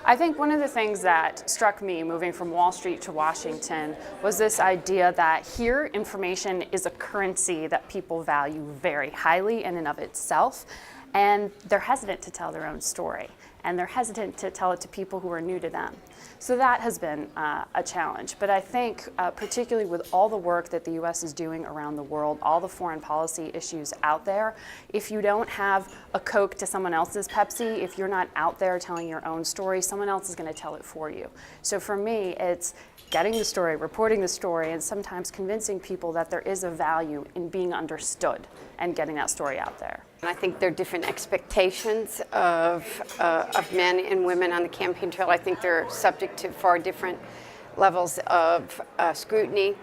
I think one of the things that struck me moving from Wall Street to Washington was this idea that here information is a currency that people value very highly in and of itself, and they're hesitant to tell their own story, and they're hesitant to tell it to people who are new to them. So that has been a challenge. But I think particularly with all the work that the U.S. is doing around the world, all the foreign policy issues out there, if you don't have a Coke to someone else's Pepsi, if you're not out there telling your own story, someone else is going to tell it for you. So for me, it's getting the story, reporting the story, and sometimes convincing people that there is a value in being understood and getting that story out there. I think there are different expectations of men and women on the campaign trail. I think they're subject to far different levels of scrutiny,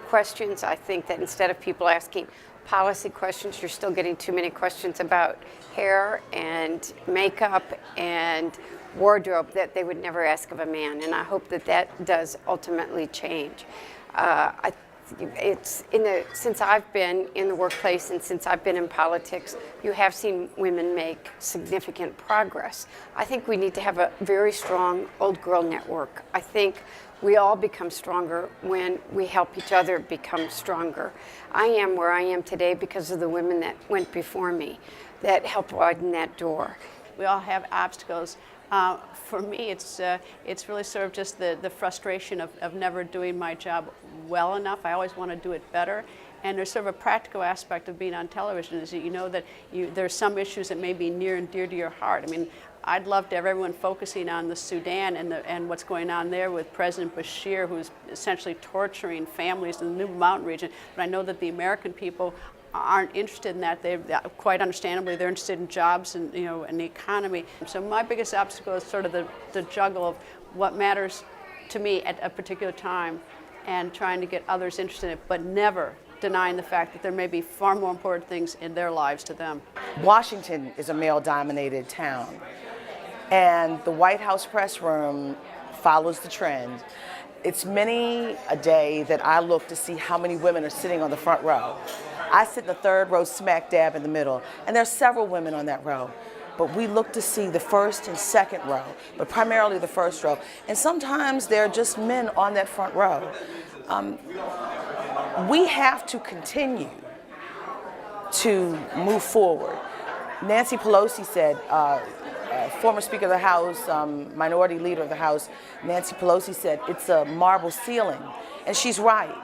questions. I think that instead of people asking policy questions, you're still getting too many questions about hair and makeup and wardrobe that they would never ask of a man. And I hope that that does ultimately change. Since I've been in the workplace and since I've been in politics, you have seen women make significant progress. I think we need to have a very strong old girl network. I think we all become stronger when we help each other become stronger. I am where I am today because of the women that went before me that helped widen that door. We all have obstacles. For me, it's really sort of just the frustration of never doing my job well enough. I always want to do it better. And there's sort of a practical aspect of being on television is that you know that there's some issues that may be near and dear to your heart. I mean, I'd love to have everyone focusing on the Sudan and what's going on there with President Bashir, who's essentially torturing families in the New Mountain region. But I know that the American people aren't interested in that. They quite understandably they're interested in jobs and and the economy. So my biggest obstacle is sort of the juggle of what matters to me at a particular time and trying to get others interested in it, but never denying the fact that there may be far more important things in their lives to them. Washington is a male-dominated town, and the White House press room follows the trend. It's many a day that I look to see how many women are sitting on the front row. I sit in the third row smack dab in the middle, and there's several women on that row. But we look to see the first and second row, but primarily the first row. And sometimes there are just men on that front row. We have to continue to move forward. Nancy Pelosi said, former Speaker of the House, Minority Leader of the House, Nancy Pelosi said, it's a marble ceiling. And she's right,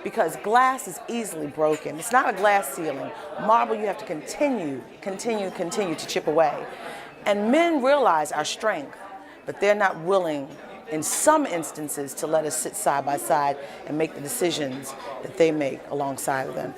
because glass is easily broken. It's not a glass ceiling. Marble, you have to continue to chip away. And men realize our strength, but they're not willing, in some instances, to let us sit side by side and make the decisions that they make alongside of them.